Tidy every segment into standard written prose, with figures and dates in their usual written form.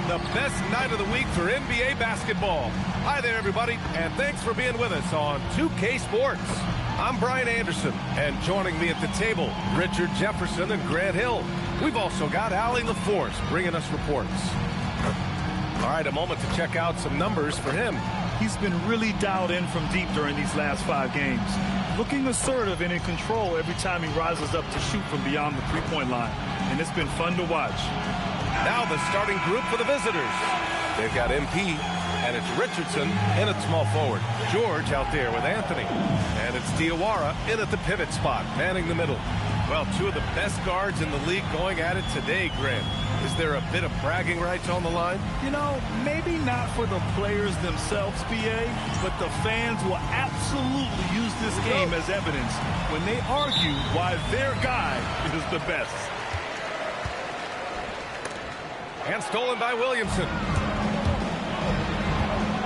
the best night of the week for NBA basketball. Hi there, everybody, and thanks for being with us on 2K Sports. I'm Brian Anderson, and joining me at the table, Richard Jefferson and Grant Hill. We've also got Allie LaForce bringing us reports. All right, a moment to check out some numbers for him. He's been really dialed in from deep during these last 5 games. Looking assertive and in control every time he rises up to shoot from beyond the three-point line. And it's been fun to watch. Now the starting group for the visitors. They've got MP, and it's Richardson in at small forward. George out there with Anthony. And it's Ziaire in at the pivot spot, manning the middle. Well, 2 of the best guards in the league going at it today, Grant. Is there a bit of bragging rights on the line? You know, maybe not for the players themselves, BA, but the fans will absolutely use this game as evidence when they argue why their guy is the best. And stolen by Williamson.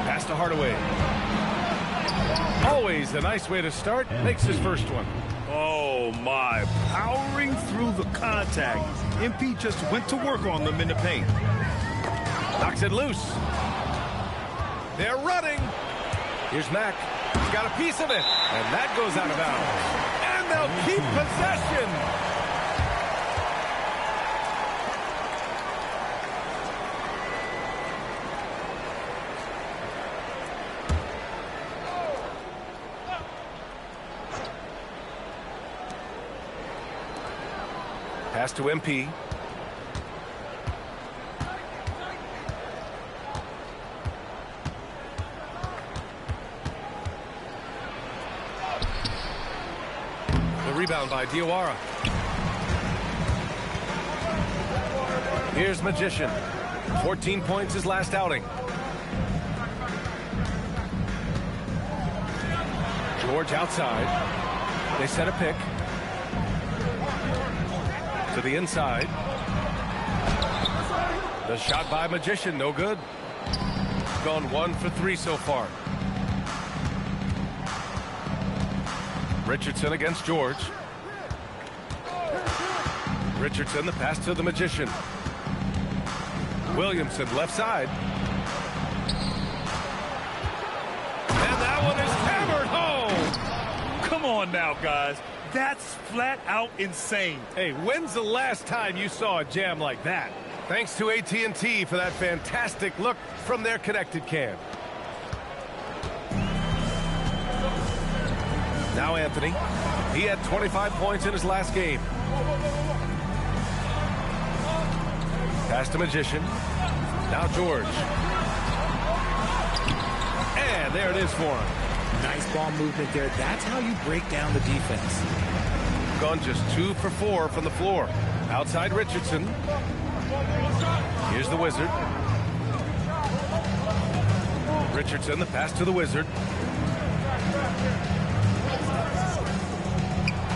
Pass to Hardaway. Always a nice way to start. Makes his first one. Oh, my. Powering through the contact. MP just went to work on them in the paint. Knocks it loose. They're running. Here's Mack. He's got a piece of it. And that goes out of bounds. And they'll keep possession. Pass to MP. The rebound by Ziaire. Here's Magician. 14 points his last outing. George outside. They set a pick. To the inside. The shot by Magician, no good. Gone 1 for 3 so far. Richardson against George. Richardson, the pass to the Magician. Williamson, left side. And that one is hammered home. Come on now, guys. That's flat out insane. Hey, when's the last time you saw a jam like that? Thanks to AT&T for that fantastic look from their connected cam. Now Anthony. He had 25 points in his last game. Pass to Magician. Now George. And there it is for him. Nice ball movement there. That's how you break down the defense. Gone just 2 for 4 from the floor. Outside Richardson. Here's the Wizard. Richardson, the pass to the Wizard.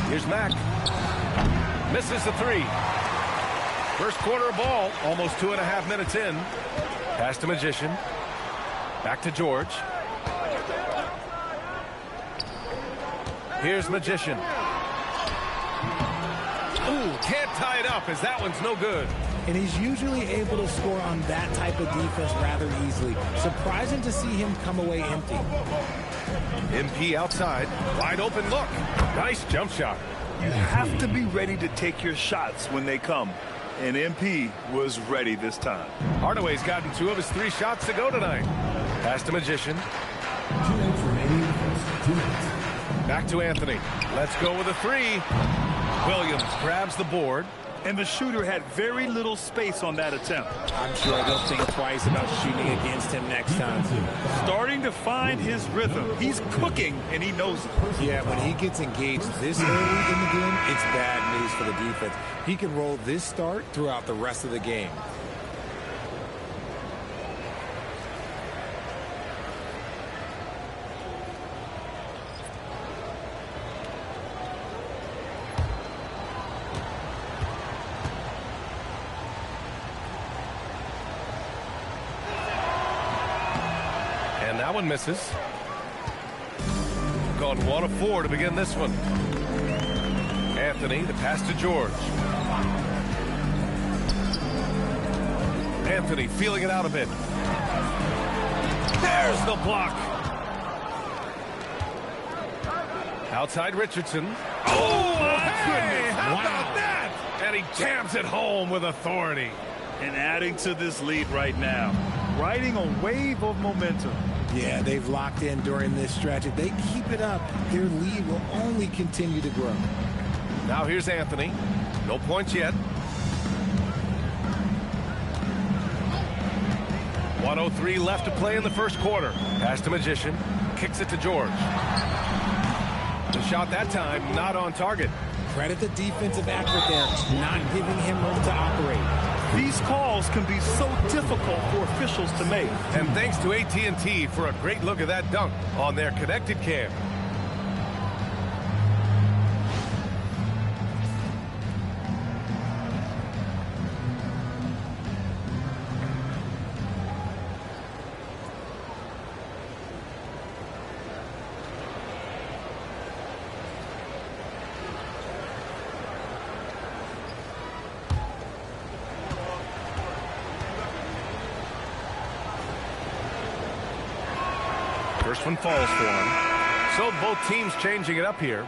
Here's Mack. Misses the 3. First quarter of ball, almost 2.5 minutes in. Pass to Magician. Back to George. Here's Magician. Ooh, can't tie it up as that one's no good. And he's usually able to score on that type of defense rather easily. Surprising to see him come away empty. MP outside. Wide open look. Nice jump shot. You have to be ready to take your shots when they come. And MP was ready this time. Hardaway's gotten 2 of his 3 shots to go tonight. Pass to Magician. Back to Anthony. Let's go with a 3. Williams grabs the board. And the shooter had very little space on that attempt. I'm sure they'll think twice about shooting against him next time. Starting to find his rhythm. He's cooking, and he knows it. Yeah, when he gets engaged this early in the game, it's bad news for the defense. He can roll this start throughout the rest of the game. That one misses. Gone 1 of 4 to begin this one. Anthony, the pass to George. Anthony feeling it out a bit. There's the block. Outside Richardson. Oh, my goodness. How about that? And he jams it home with authority. And adding to this lead right now, riding a wave of momentum. Yeah, they've locked in during this stretch. If they keep it up, their lead will only continue to grow. Now here's Anthony. No points yet. 1:03 left to play in the first quarter. Pass to Magician. Kicks it to George. The shot that time not on target. Credit the defensive effort there, not giving him room to operate. These calls can be so difficult for officials to make. And thanks to AT&T for a great look at that dunk on their connected cam. First one falls for him. So both teams changing it up here.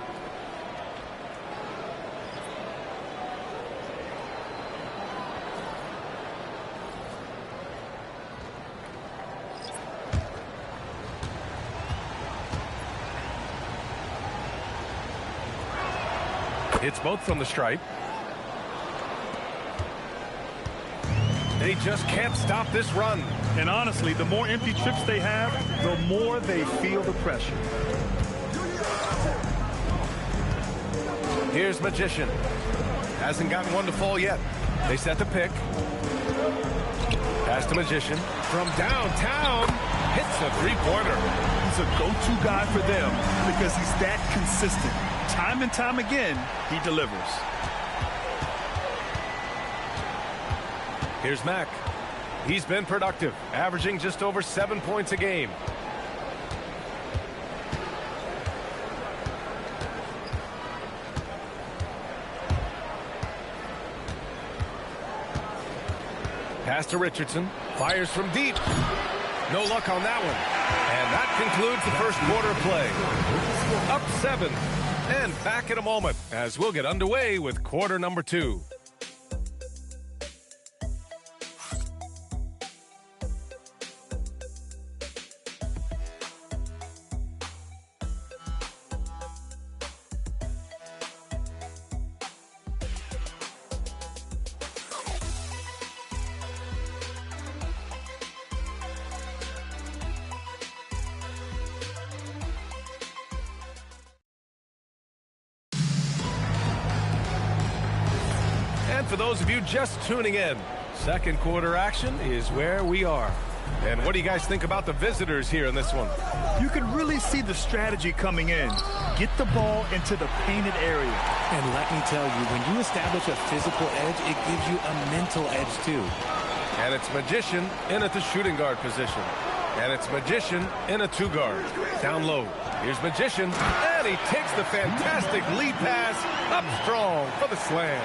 It's both from the stripe. They just can't stop this run. And honestly, the more empty trips they have, the more they feel the pressure. Here's Magician. Hasn't gotten one to fall yet. They set the pick. Pass to Magician. From downtown, hits a three-pointer. He's a go-to guy for them because he's that consistent. Time and time again, he delivers. Here's Mack. He's been productive, averaging just over 7 points a game. Pass to Richardson. Fires from deep. No luck on that one. And that concludes the first quarter of play. Up 7. And back in a moment as we'll get underway with quarter number 2. And for those of you just tuning in, second quarter action is where we are. And what do you guys think about the visitors here in this one? You can really see the strategy coming in. Get the ball into the painted area. And let me tell you, when you establish a physical edge, it gives you a mental edge too. And it's Magician in at the shooting guard position. And it's Magician in a two guard. Down low. Here's Magician. And he takes the fantastic lead pass up strong for the slam.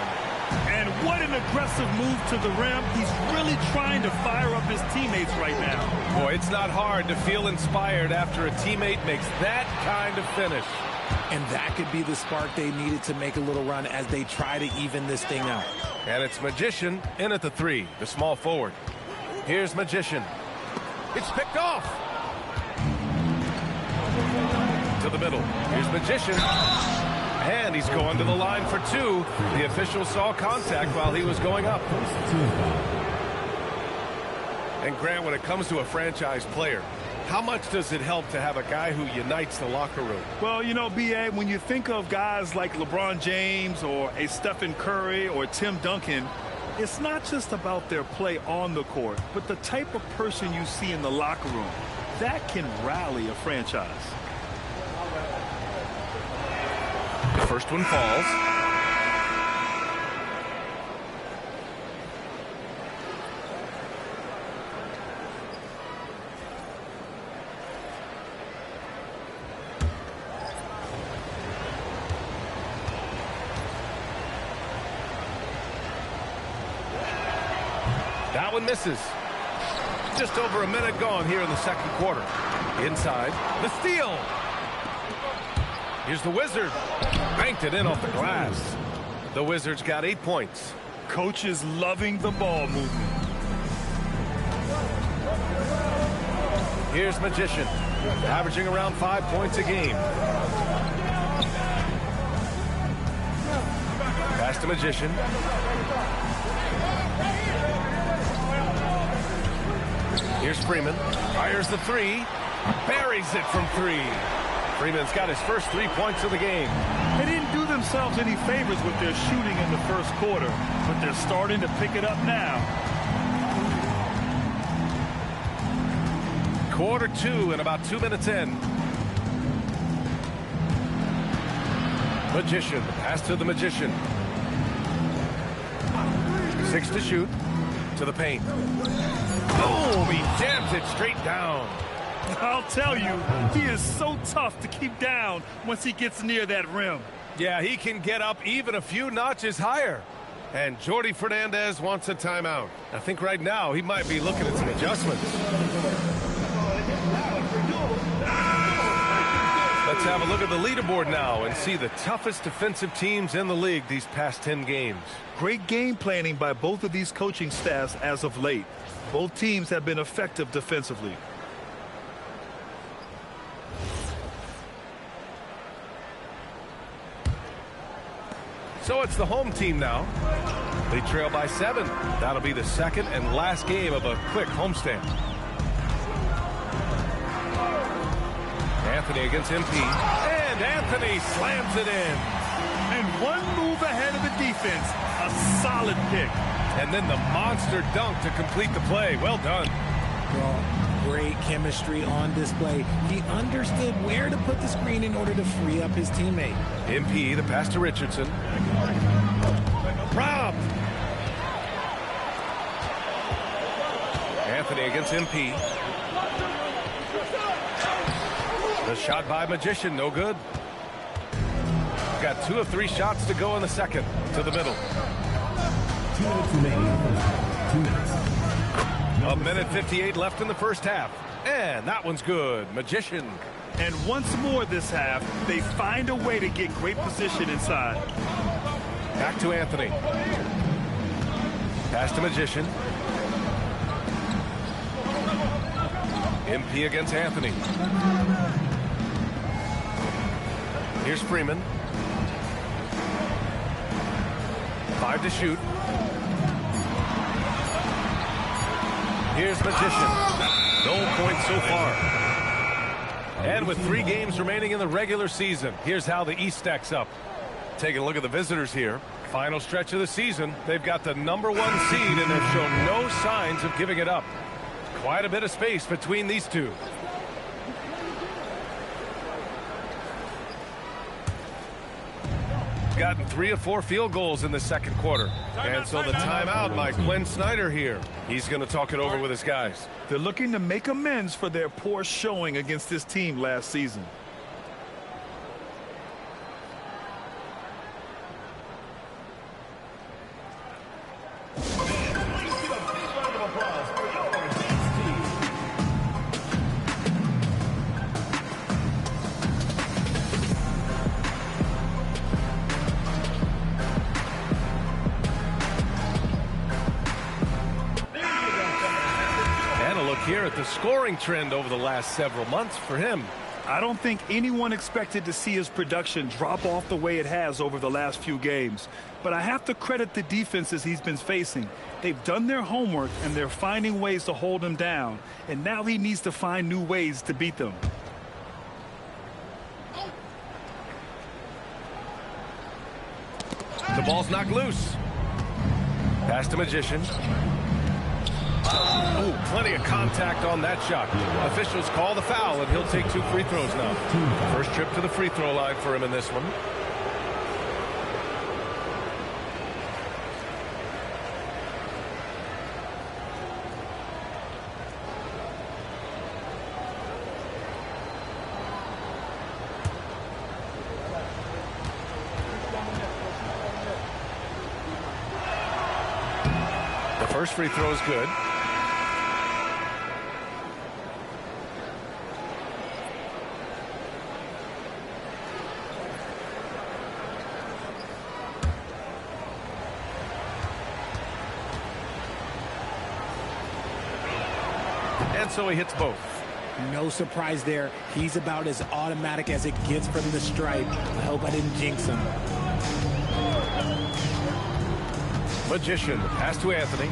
And what an aggressive move to the rim. He's really trying to fire up his teammates right now. Boy, it's not hard to feel inspired after a teammate makes that kind of finish. And that could be the spark they needed to make a little run as they try to even this thing out. And it's Magician in at the three, the small forward. Here's Magician. It's picked off. To the middle. Here's Magician. And he's going to the line for two. The official saw contact while he was going up. And Grant, when it comes to a franchise player, how much does it help to have a guy who unites the locker room? Well, you know, B.A., when you think of guys like LeBron James or a Stephen Curry or Tim Duncan, it's not just about their play on the court, but the type of person you see in the locker room. That can rally a franchise. The first one falls. That one misses. Just over a minute gone here in the second quarter. Inside, the steal. Here's the Wizard. Banked it in off the glass. The Wizards got 8 points. Coach is loving the ball movement. Here's Magician, averaging around 5 points a game. Pass to Magician. Here's Freeman. Fires the three. Buries it from 3. Freeman's got his first 3 points of the game. They didn't do themselves any favors with their shooting in the first quarter, but they're starting to pick it up now. Quarter 2 and about 2 minutes in. Magician. Pass to the Magician. 6 to shoot. To the paint. Boom! He jams it straight down. I'll tell you, he is so tough to keep down once he gets near that rim. Yeah, he can get up even a few notches higher. And Jordi Fernandez wants a timeout. I think right now he might be looking at some adjustments. Let's have a look at the leaderboard now and see the toughest defensive teams in the league these past 10 games. Great game planning by both of these coaching staffs as of late. Both teams have been effective defensively. So it's the home team now. They trail by 7. That'll be the second and last game of a quick homestand. Anthony against MP. And Anthony slams it in. And one move ahead of the defense. A solid pick. And then the monster dunk to complete the play. Well done. Well, great chemistry on display. He understood where to put the screen in order to free up his teammate. MP, the pass to Richardson. Robbed. Anthony against MP. The shot by Magician, no good. Got 2 of 3 shots to go in the second. To the middle. 2 minutes remaining. 2 minutes. A minute 58 left in the first half. And that one's good. Magician. And once more this half, they find a way to get great position inside. Back to Anthony. Pass to Magician. MP against Anthony. Here's Freeman. 5 to shoot. Here's Magician. No points so far. And with 3 games remaining in the regular season, here's how the East stacks up. Taking a look at the visitors here. Final stretch of the season. They've got the #1 seed, and they've shown no signs of giving it up. Quite a bit of space between these two. Gotten 3 of 4 field goals in the second quarter. And so the timeout by Quinn Snyder here. He's going to talk it over with his guys. They're looking to make amends for their poor showing against this team last season. Here at the scoring trend over the last several months for him. I don't think anyone expected to see his production drop off the way it has over the last few games. But I have to credit the defenses he's been facing. They've done their homework, and they're finding ways to hold him down. And now he needs to find new ways to beat them. The ball's knocked loose. Pass to Magician. Oh, plenty of contact on that shot. Officials call the foul, and he'll take 2 free throws now. First trip to the free throw line for him in this one. First free throw is good. And so he hits both. No surprise there. He's about as automatic as it gets from the stripe. I hope I didn't jinx him. Magician, pass to Anthony.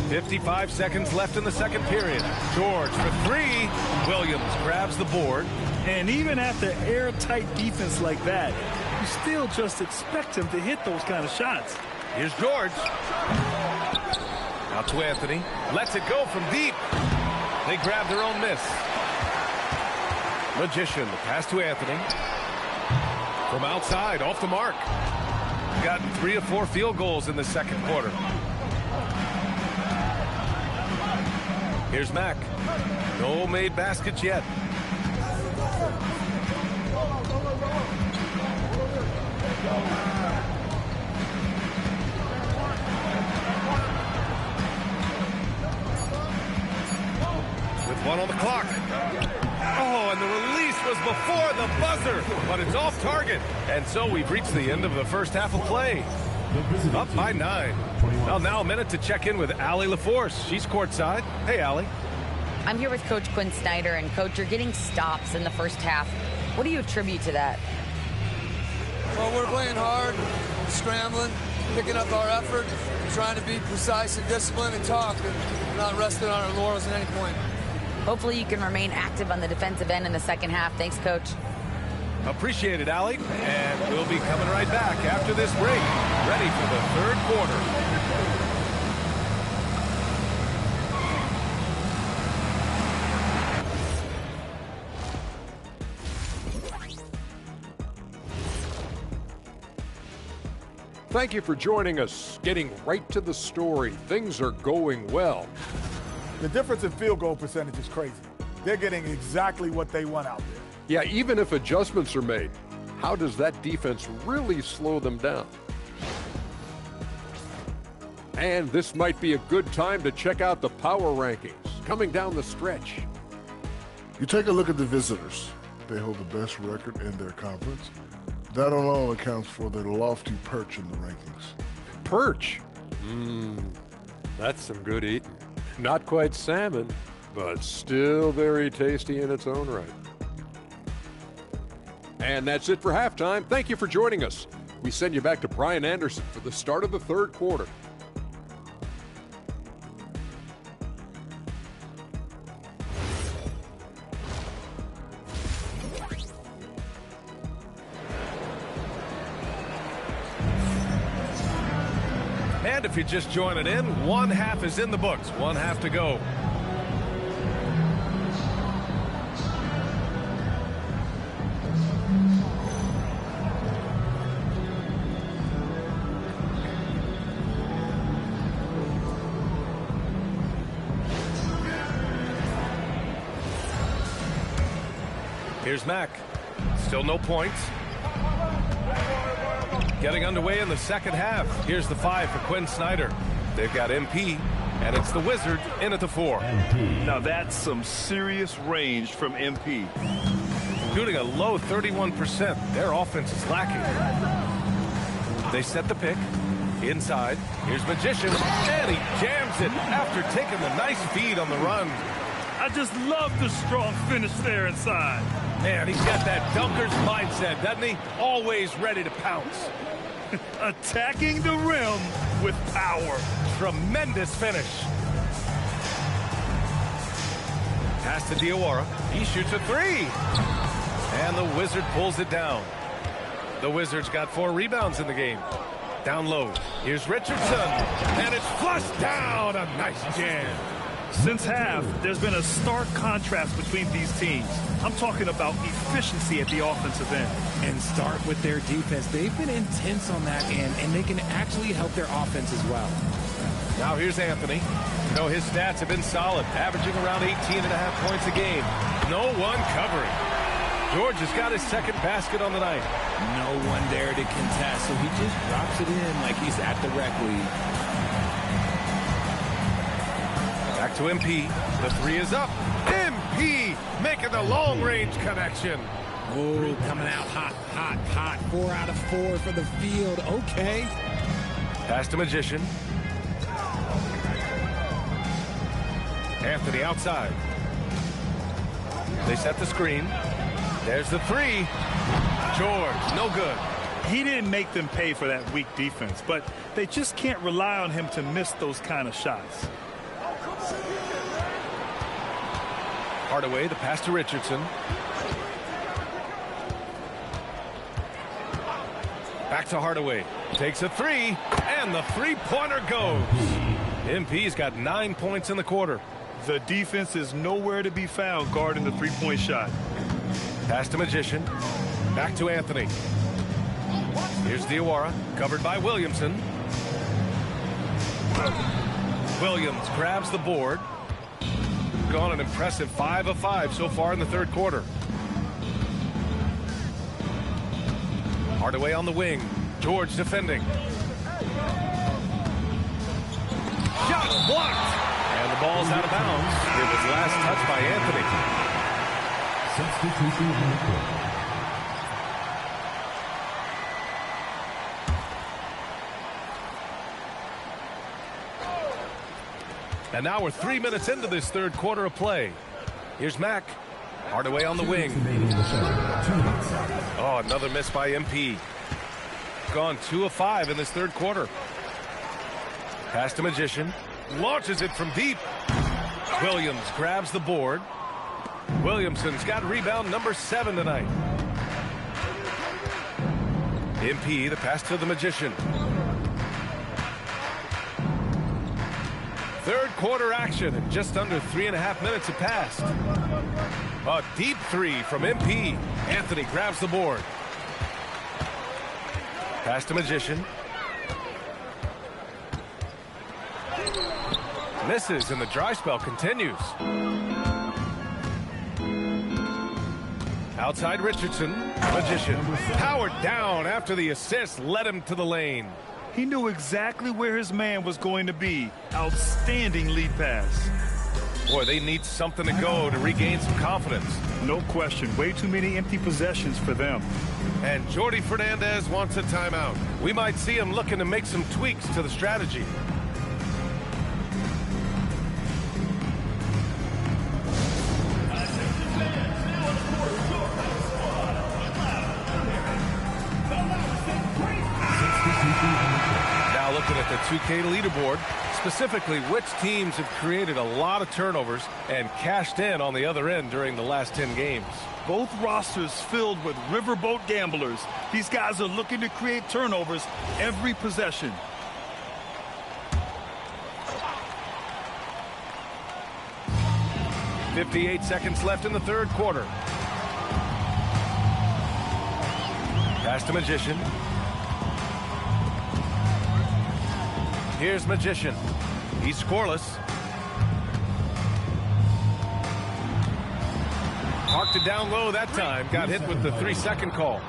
.55 seconds left in the second period. George for three. Williams grabs the board. And even at the airtight defense like that, you still just expect him to hit those kind of shots. Here's George. Out to Anthony. Lets it go from deep. They grab their own miss. Magician, pass to Anthony. From outside, off the mark. Gotten 3 of 4 field goals in the second quarter. Here's Mack. No made baskets yet. With 1 on the clock. Oh, and the release was before the buzzer, but it's off target. And so we've reached the end of the first half of play. Up by 9. Well, now a minute to check in with Allie LaForce. She's courtside. Hey, Allie. I'm here with Coach Quinn Snyder, and Coach, you're getting stops in the first half. What do you attribute to that? Well, we're playing hard, scrambling, picking up our effort, trying to be precise and disciplined and talk, and not resting on our laurels at any point. Hopefully you can remain active on the defensive end in the second half. Thanks, Coach. Appreciate it, Allie. And we'll be coming right back after this break, ready for the third quarter. Thank you for joining us. Getting right to the story. Things are going well. The difference in field goal percentage is crazy. They're getting exactly what they want out there. Yeah, even if adjustments are made, how does that defense really slow them down? And this might be a good time to check out the power rankings coming down the stretch. You take a look at the visitors. They hold the best record in their conference. That alone accounts for their lofty perch in the rankings. Perch? That's some good eating. Not quite salmon, but still very tasty in its own right. And that's it for halftime. Thank you for joining us. We send you back to Brian Anderson for the start of the third quarter. And if you're just joining in, one half is in the books. One half to go. Here's Mack. Still no points. Getting underway in the second half. Here's the 5 for Quinn Snyder. They've got MP, and it's the Wizard in at the 4. Now that's some serious range from MP. Shooting a low 31%. Their offense is lacking. They set the pick. Inside. Here's Magician, and he jams it after taking the nice feed on the run. I just love the strong finish there inside. Man, he's got that dunker's mindset, doesn't he? Always ready to pounce. Attacking the rim with power. Tremendous finish. Pass to Ziaire. He shoots a 3. And the Wizard pulls it down. The Wizards got 4 rebounds in the game. Down low. Here's Richardson. And it's flushed down. A nice jam. Since half, there's been a stark contrast between these teams. I'm talking about efficiency at the offensive end. And start with their defense. They've been intense on that end, and they can actually help their offense as well. Now here's Anthony. You know, his stats have been solid, averaging around 18.5 points a game. No one covering. George has got his second basket on the night. No one there to contest, so he just drops it in like he's at the rec league. Back to MP. The three is up. MP making the long-range connection. Oh, coming out hot, hot, hot. 4 out of 4 for the field. Okay. Pass to Magician. Anthony outside. They set the screen. There's the three. George, no good. He didn't make them pay for that weak defense, but they just can't rely on him to miss those kind of shots. Hardaway, the pass to Richardson. Back to Hardaway. Takes a three, and the three-pointer goes. MP's got 9 points in the quarter. The defense is nowhere to be found guarding the three-point shot. Pass to Magician. Back to Anthony. Here's Ziaire, covered by Williamson. Williams grabs the board. Gone an impressive 5 of 5 so far in the third quarter. Hardaway on the wing. George defending. Shot blocked. And the ball's out of bounds. It was last touched by Anthony. Substitution on the court. And now we're 3 minutes into this third quarter of play. Here's Mack. Hardaway on the wing. Oh, another miss by MP. Gone 2 of 5 in this third quarter. Pass to Magician. Launches it from deep. Williams grabs the board. Williamson's got rebound number 7 tonight. MP, the pass to the Magician. Third quarter action, and just under 3.5 minutes have passed. A deep three from MP. Anthony grabs the board. Pass to Magician. Misses, and the dry spell continues. Outside Richardson. Magician powered down after the assist led him to the lane. He knew exactly where his man was going to be. Outstanding lead pass. Boy, they need something to go to regain some confidence. No question. Way too many empty possessions for them. And Jordi Fernandez wants a timeout. We might see him looking to make some tweaks to the strategy. Now looking at the 2K leaderboard, specifically which teams have created a lot of turnovers and cashed in on the other end during the last 10 games. Both rosters filled with riverboat gamblers. These guys are looking to create turnovers every possession. .58 seconds left in the third quarter. Pass to Magician. Here's Magician. He's scoreless. Parked it down low that time. Got hit with the 3-second call.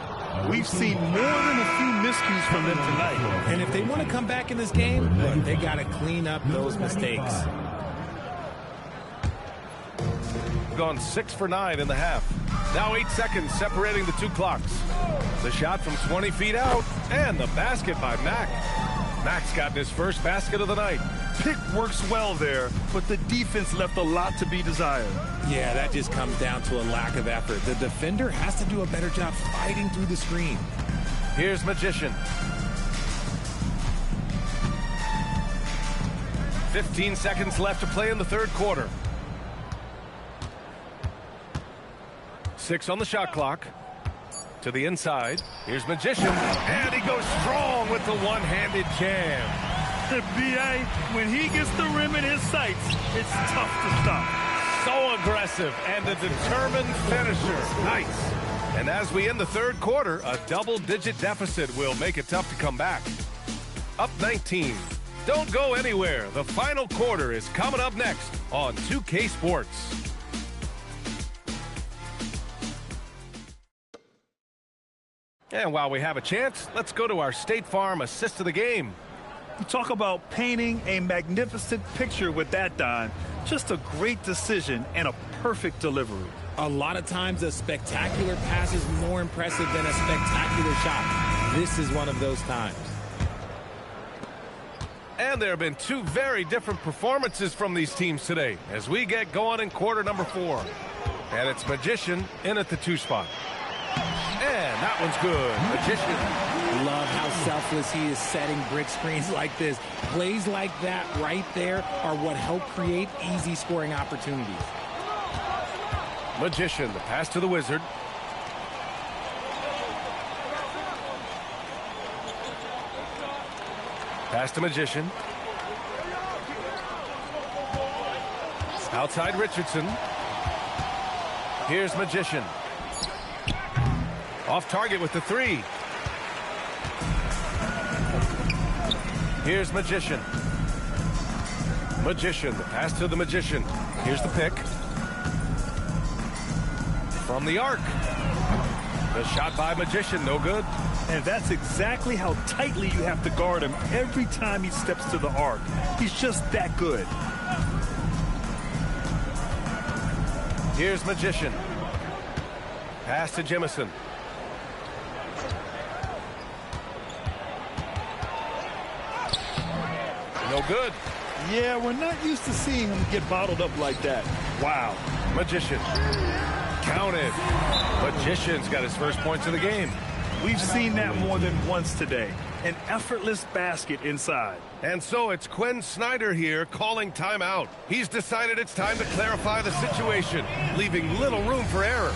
We've seen more than a few miscues from them tonight. And if they want to come back in this game, look, they got to clean up those mistakes. Gone 6 for 9 in the half. Now 8 seconds separating the two clocks. The shot from 20 feet out, and the basket by Mack. Mack's gotten his first basket of the night. Pick works well there, but the defense left a lot to be desired. Yeah, that just comes down to a lack of effort. The defender has to do a better job fighting through the screen. Here's Magician. 15 seconds left to play in the third quarter. 6 on the shot clock. To the inside. Here's Magician. And he goes strong with the one-handed jam. B.A., when he gets the rim in his sights, it's tough to stop. So aggressive and a determined finisher. Nice. And as we end the third quarter, a double-digit deficit will make it tough to come back. Up 19. Don't go anywhere. The final quarter is coming up next on 2K Sports. And while we have a chance, let's go to our State Farm assist of the game. You talk about painting a magnificent picture with that, Don. Just a great decision and a perfect delivery. A lot of times a spectacular pass is more impressive than a spectacular shot. This is one of those times. And there have been two very different performances from these teams today as we get going in quarter number 4. And it's Magician in at the 2 spot. And that one's good. Magician. Love how selfless he is setting brick screens like this. Plays like that right there are what help create easy scoring opportunities. Magician, the pass to the Wizard. Pass to Magician. Outside Richardson. Here's Magician. Off target with the 3. Here's Magician. Magician, the pass to the Magician. Here's the pick. From the arc. The shot by Magician, no good. And that's exactly how tightly you have to guard him every time he steps to the arc. He's just that good. Here's Magician. Pass to Jemison. No good. Yeah, we're not used to seeing him get bottled up like that. Wow. Magician. Counted. Magician's got his first points of the game. We've seen that more than once today. An effortless basket inside. And so it's Quinn Snyder here calling timeout. He's decided it's time to clarify the situation, leaving little room for error.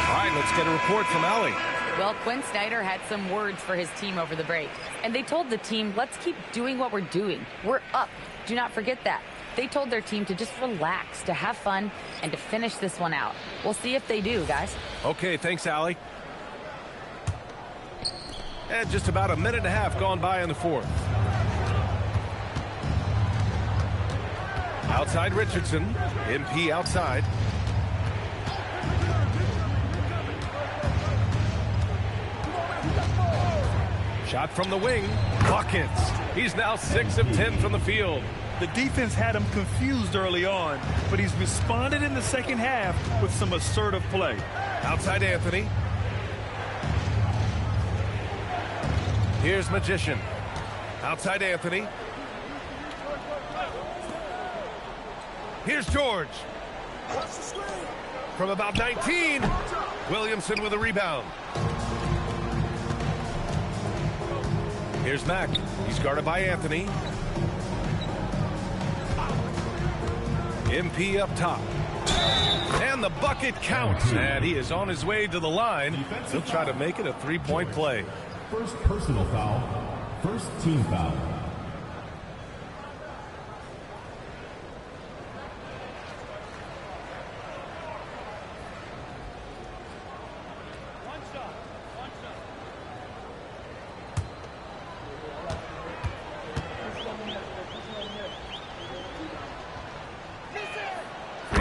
All right, let's get a report from Allie. Well, Quinn Snyder had some words for his team over the break. And they told the team, let's keep doing what we're doing. We're up. Do not forget that. They told their team to just relax, to have fun, and to finish this one out. We'll see if they do, guys. Okay, thanks, Allie. And just about a minute and a half gone by in the 4th. Outside Richardson. MP outside. Shot from the wing. Buckets. He's now 6 of 10 from the field. The defense had him confused early on, but he's responded in the second half with some assertive play. Outside Anthony. Here's Magician. Outside Anthony. Here's George. From about 19. Williamson with a rebound. Here's Mack. He's guarded by Anthony. MP up top. And the bucket counts. And he is on his way to the line. He'll try to make it a 3-point play. First personal foul. First team foul.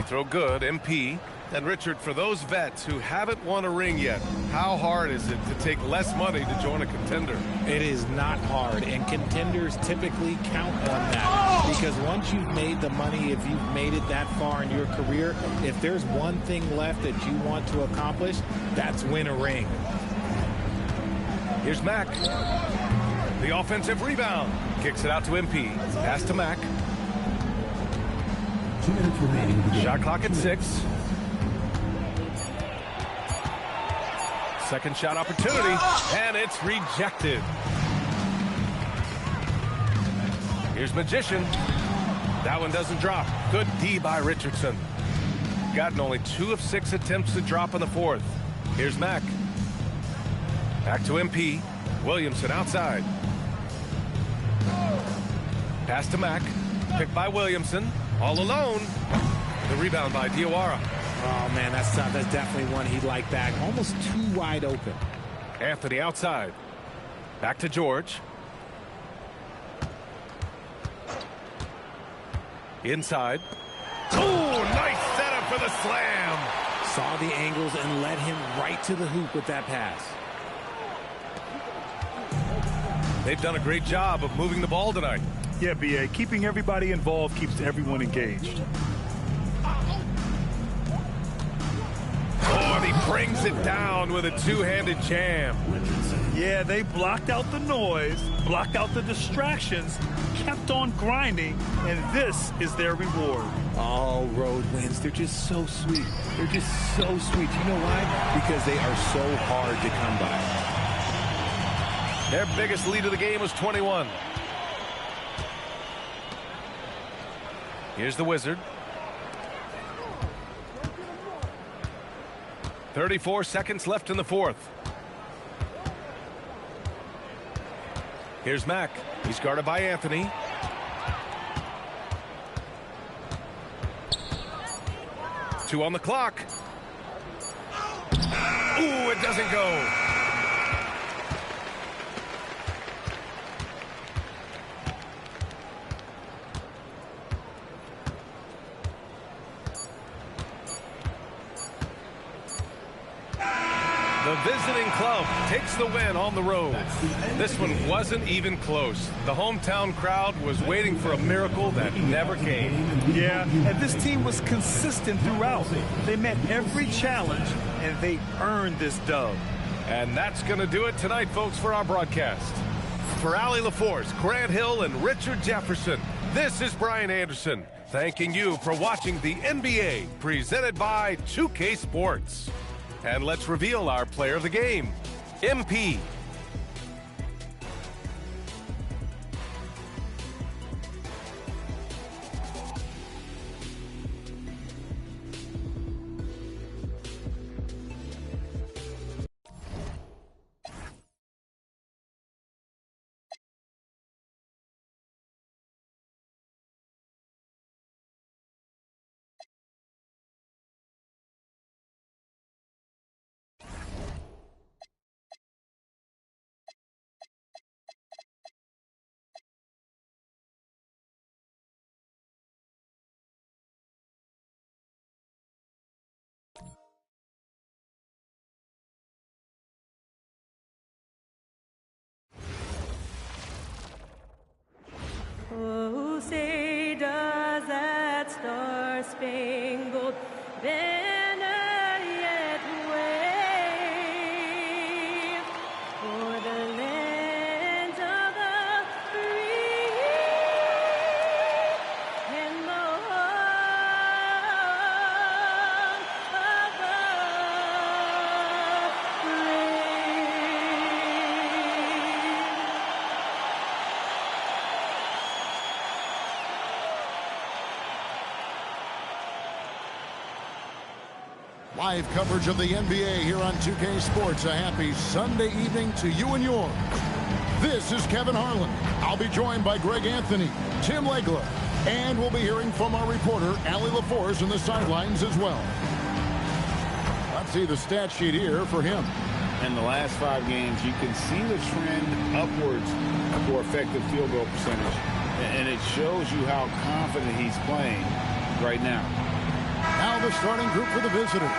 Throw good, MP. And Richard, for those vets who haven't won a ring yet, how hard is it to take less money to join a contender? It is not hard, and contenders typically count on that. Because once you've made the money, if you've made it that far in your career, if there's one thing left that you want to accomplish, that's win a ring. Here's Mack. The offensive rebound. Kicks it out to MP. Pass to Mack. 2 minutes remaining. Shot clock at 6. Second shot opportunity, and it's rejected. Here's Magician. That one doesn't drop. Good D by Richardson. Gotten only 2 of 6 attempts to drop in the 4th. Here's Mack. Back to MP. Williamson outside. Pass to Mack. Picked by Williamson. All alone. The rebound by Ziaire. Oh, man, that's tough. That's definitely one he'd like back. Almost too wide open. Anthony outside. Back to George. Inside. Oh, nice setup for the slam. Saw the angles and led him right to the hoop with that pass. They've done a great job of moving the ball tonight. Yeah, B.A. Keeping everybody involved keeps everyone engaged. Oh, and he brings it down with a two-handed jam. Yeah, they blocked out the noise, blocked out the distractions, kept on grinding, and this is their reward. All road wins. They're just so sweet. They're just so sweet. You know why? Because they are so hard to come by. Their biggest lead of the game was 21. Here's the Wizard. 34 seconds left in the fourth. Here's Mack. He's guarded by Anthony. Two on the clock. Ooh, it doesn't go. The visiting club takes the win on the road. This one wasn't even close. The hometown crowd was waiting for a miracle that never came. Yeah, and this team was consistent throughout. They met every challenge, and they earned this dub. And that's going to do it tonight, folks, for our broadcast. For Allie LaForce, Grant Hill, and Richard Jefferson, this is Brian Anderson, thanking you for watching the NBA presented by 2K Sports. And let's reveal our player of the game, MP. Oh, say does that star-spangled banner yet wave for the land of the free and the home of the Live coverage of the NBA here on 2K Sports. A happy Sunday evening to you and yours. This is Kevin Harlan. I'll be joined by Greg Anthony, Tim Legler, and we'll be hearing from our reporter, Allie LaForce, in the sidelines as well. Let's see the stat sheet here for him. In the last 5 games, you can see the trend upwards for effective field goal percentage. And it shows you how confident he's playing right now. Now the starting group for the visitors.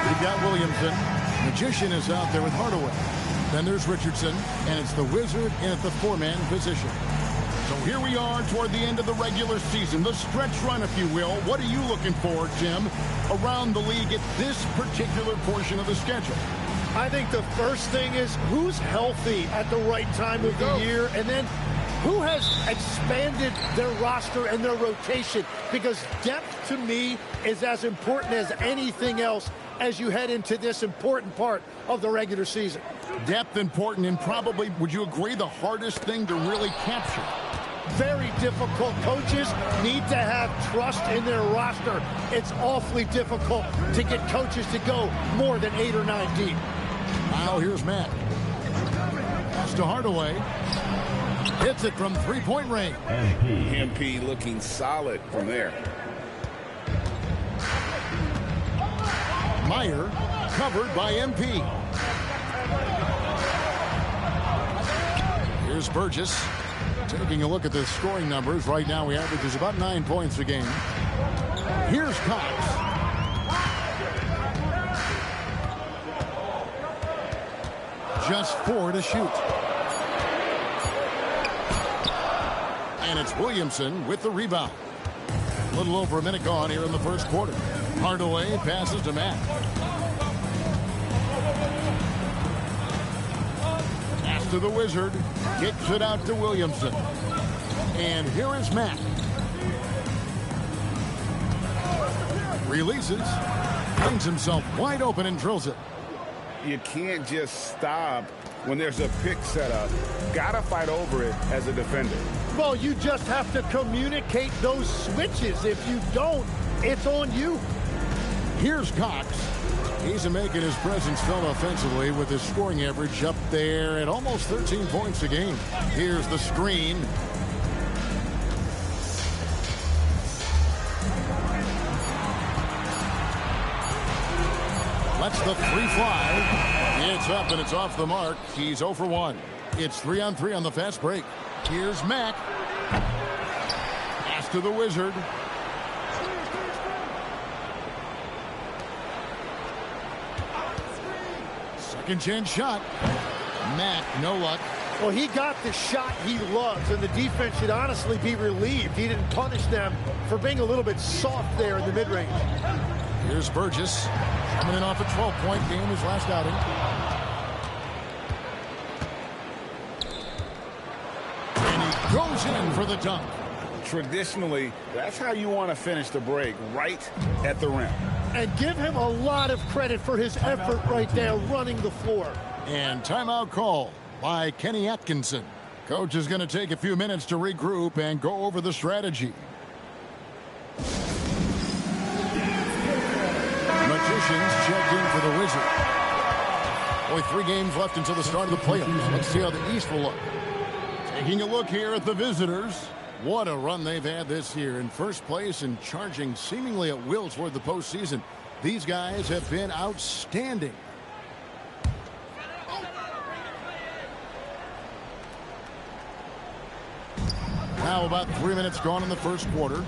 We've got Williamson. Magician is out there with Hardaway. Then there's Richardson, and it's the Wizard in at the 4-man position. So here we are toward the end of the regular season, the stretch run, if you will. What are you looking for, Jim, around the league at this particular portion of the schedule? I think the first thing is who's healthy at the right time of the year, and then who has expanded their roster and their rotation, because depth to me is as important as anything else as you head into this important part of the regular season. Depth important, and probably, would you agree, the hardest thing to really capture? Very difficult. Coaches need to have trust in their roster. It's awfully difficult to get coaches to go more than 8 or 9 deep. Now here's Matt. Pass to Hardaway. Hits it from three-point range. MP looking solid from there. Meyer covered by MP. Here's Burgess. Taking a look at the scoring numbers. Right now he averages about 9 points a game. Here's Cox. Just 4 to shoot. And it's Williamson with the rebound. A little over a minute gone here in the first quarter. Hardaway passes to Matt. Pass to the Wizard. Kicks it out to Williamson. And here is Matt. Releases. Finds himself wide open and drills it. You can't just stop when there's a pick set up. Gotta fight over it as a defender. Well, you just have to communicate those switches. If you don't, it's on you. Here's Cox. He's making his presence felt offensively with his scoring average up there at almost 13 points a game. Here's the screen. Lets the three fly. It's up and it's off the mark. He's 0 for 1. It's 3-on-3 on the fast break. Here's Mack. Pass to the Wizard. Second chance shot. Mack, no luck. Well, he got the shot he loves, and the defense should honestly be relieved. He didn't punish them for being a little bit soft there in the mid-range. Here's Burgess. Coming in off a 12-point game his last outing. And he goes in for the dunk. Traditionally, that's how you want to finish the break, right at the rim. And give him a lot of credit for his effort right there running the floor. And timeout call by Kenny Atkinson. Coach is going to take a few minutes to regroup and go over the strategy. Magicians checked in for the Wizard. Only 3 games left until the start of the playoffs. Let's see how the East will look. Taking a look here at the visitors. What a run they've had this year. In first place and charging seemingly at will toward the postseason. These guys have been outstanding. Now about 3 minutes gone in the first quarter.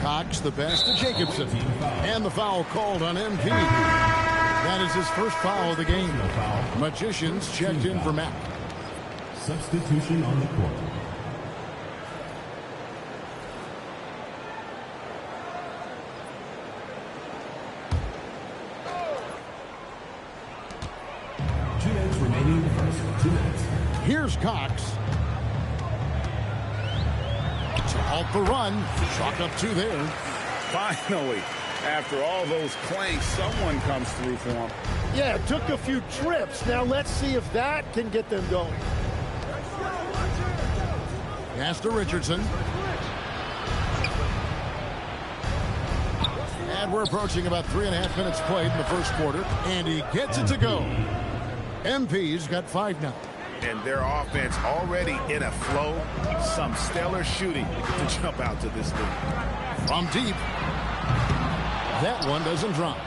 Cox the pass to Jacobson. And the foul called on MP. That is his first foul of the game. Magicians checked in for Mack. Substitution on the court. Two minutes remaining in the first 2 minutes. Here's Cox. To halt the run. Chalk up 2 there. Finally, after all those clanks, someone comes through for him. Yeah, it took a few trips. Now let's see if that can get them going. Pass to Richardson. And we're approaching about 3.5 minutes played in the first quarter. And he gets it to go. MP's got 5 now. And their offense already in a flow. Some stellar shooting to jump out to this lead. From deep. That one doesn't drop.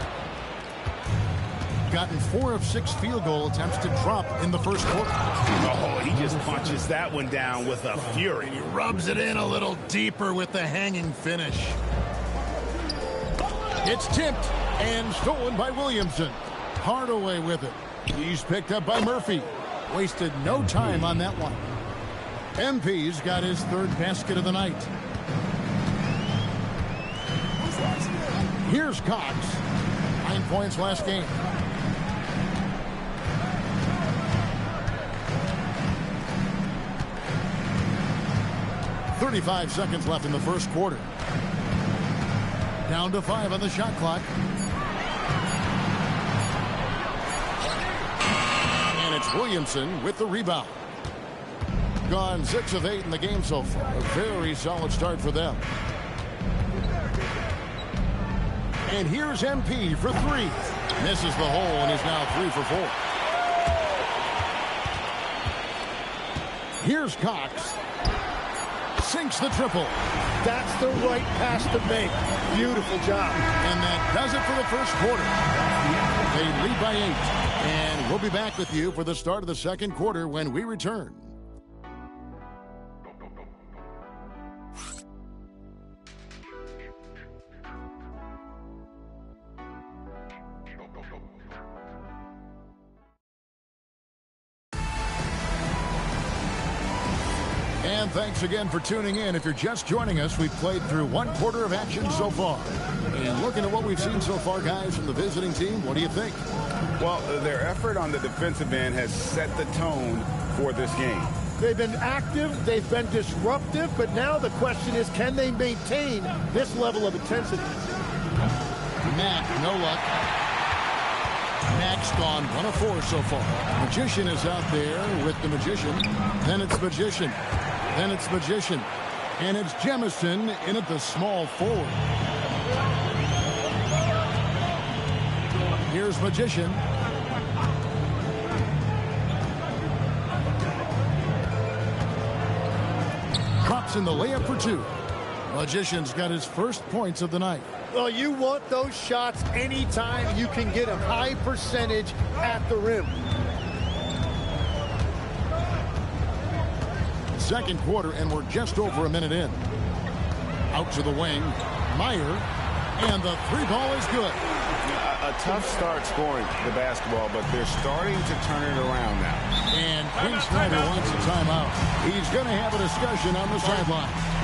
Gotten 4 of 6 field goal attempts to drop in the first quarter. Oh, he just punches that one down with a fury. He rubs it in a little deeper with the hanging finish. It's tipped and stolen by Williamson. Hardaway with it. He's picked up by Murphy. Wasted no time on that one. MP's got his 3rd basket of the night. Here's Cox. 9 points last game. .35 seconds left in the first quarter. Down to 5 on the shot clock. And it's Williamson with the rebound. Gone 6 of 8 in the game so far. A very solid start for them. And here's MP for 3. Misses the hole and is now 3 for 4. Here's Cox. Sinks the triple. That's the right pass to make. Beautiful job. And that does it for the first quarter. They lead by 8. And we'll be back with you for the start of the second quarter when we return. And thanks again for tuning in. If you're just joining us, we've played through one quarter of action so far. And looking at what we've seen so far, guys, from the visiting team, what do you think? Well, their effort on the defensive end has set the tone for this game. They've been active, they've been disruptive, but now the question is, can they maintain this level of intensity? Mack, no luck. Mack's gone 1 of 4 so far. Magician is out there with the Magician. Then it's Magician. Then it's Magician. And it's Jemison in at the small forward. Here's Magician. Drops in the layup for 2. Magician's got his first points of the night. Well, you want those shots anytime you can get a high percentage at the rim. Second quarter, and we're just over a minute in. Out to the wing. Meyer. And the 3 ball is good. A tough start scoring the basketball, but they're starting to turn it around now. And Quinn Snyder wants a timeout. He's going to have a discussion on the sideline.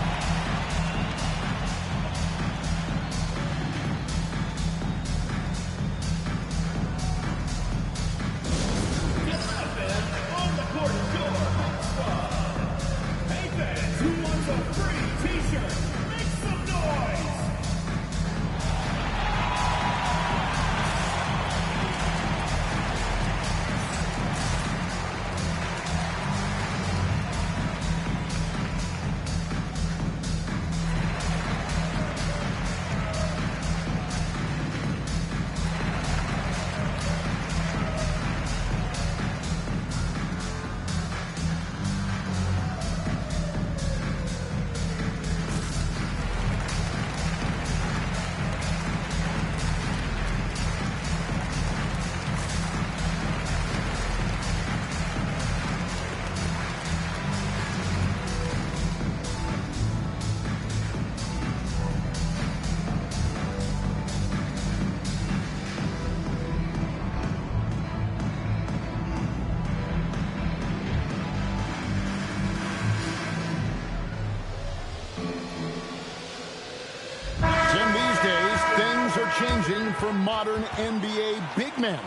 Changing for modern NBA big men.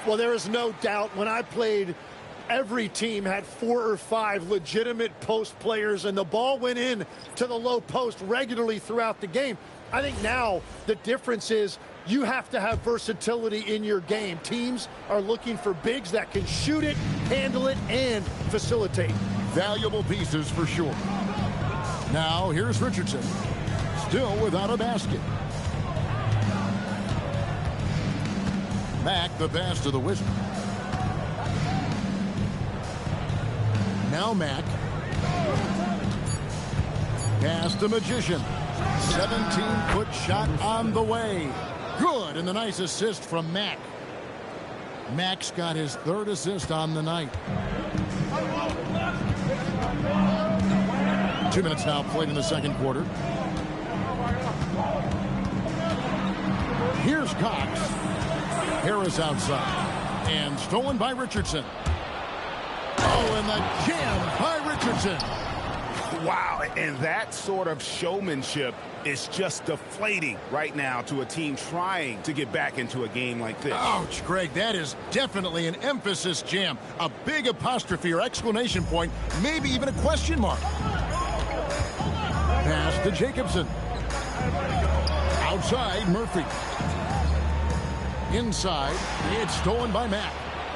Well, there is no doubt when I played, every team had 4 or 5 legitimate post players, and the ball went in to the low post regularly throughout the game. I think now the difference is you have to have versatility in your game. Teams are looking for bigs that can shoot it, handle it, and facilitate. Valuable pieces for sure. Now here's Richardson, still without a basket. Mack, the pass to the Wizard. Now Mack. Pass to Magician. 17-foot shot on the way. Good, and the nice assist from Mack. Mack's got his 3rd assist on the night. 2 minutes now played in the second quarter. Here's Cox. Harris outside. And stolen by Richardson. Oh, and the jam by Richardson. Wow, and that sort of showmanship is just deflating right now to a team trying to get back into a game like this. Ouch, Greg, that is definitely an emphasis jam. A big apostrophe or exclamation point, maybe even a question mark. Pass to Jacobson. Outside, Murphy. Inside, it's stolen by Mack.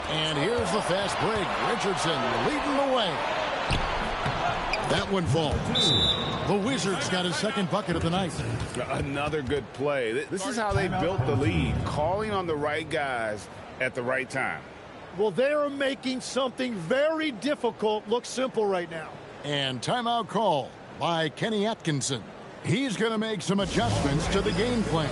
And here's the fast break. Richardson leading the way. That one falls. The Wizards got his 2nd bucket of the night. Another good play. This is how they built the lead, calling on the right guys at the right time. Well, they're making something very difficult look simple right now. And timeout call by Kenny Atkinson. He's going to make some adjustments to the game plan.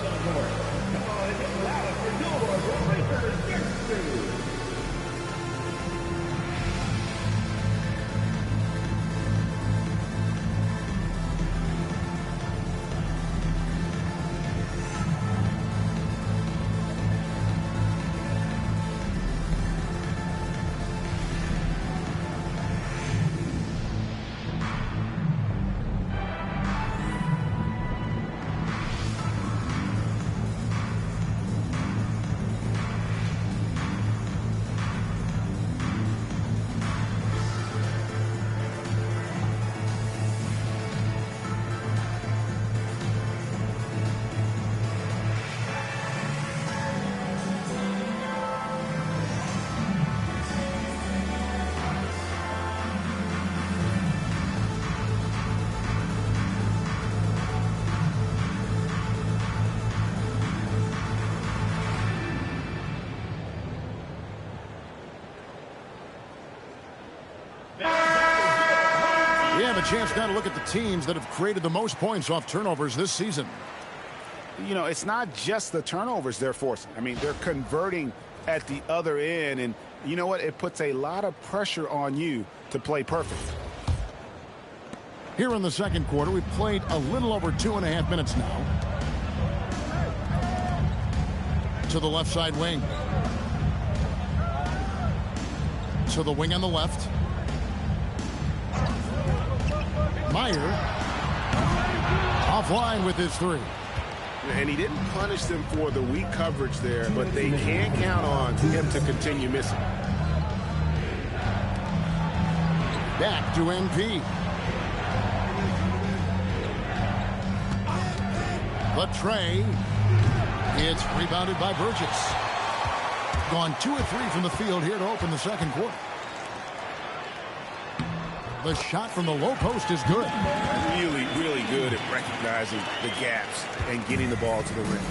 chance now to look at the teams that have created the most points off turnovers this season. You know, it's not just the turnovers they're forcing. I mean, they're converting at the other end, and you know what? It puts a lot of pressure on you to play perfect. Here in the second quarter, we've played a little over 2.5 minutes now. To the left side wing. To the wing on the left. Meyer offline with his three. And he didn't punish them for the weak coverage there, but they can't count on him to continue missing. Back to MP. Latre. It's rebounded by Burgess. Gone 2 of 3 from the field here to open the second quarter. The shot from the low post is good. Really, really good at recognizing the gaps and getting the ball to the rim.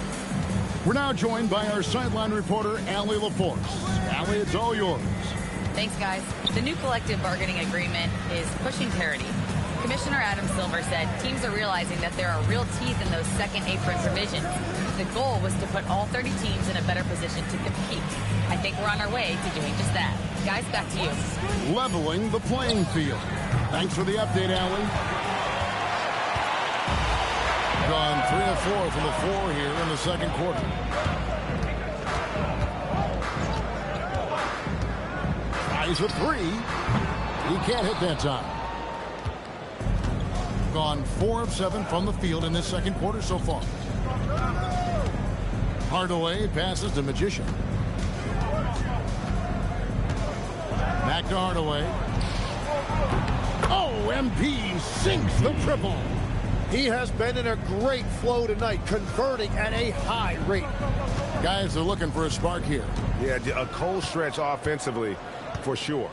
We're now joined by our sideline reporter, Allie LaForce. Allie, it's all yours. Thanks, guys. The new collective bargaining agreement is pushing parity. Commissioner Adam Silver said teams are realizing that there are real teeth in those second apron provisions. The goal was to put all 30 teams in a better position to compete. I think we're on our way to doing just that. Guys, back to you. Leveling the playing field. Thanks for the update, Allie. Gone 3 of 4 from the floor here in the second quarter. Tries a 3. He can't hit that time. Gone 4 of 7 from the field in this second quarter so far. Hardaway passes to Magician. Back to Hardaway. Oh, MP sinks the triple. He has been in a great flow tonight, converting at a high rate. Guys are looking for a spark here. Yeah, a cold stretch offensively for sure.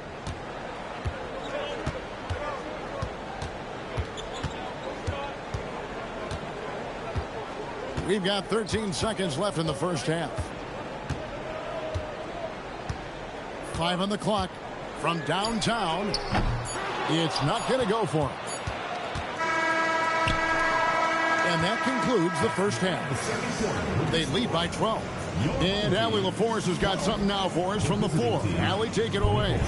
We've got 13 seconds left in the first half. 5 on the clock. From downtown, it's not going to go for him. And that concludes the first half. They lead by 12. And Allie LaForce has got something now for us from the floor. Allie, take it away.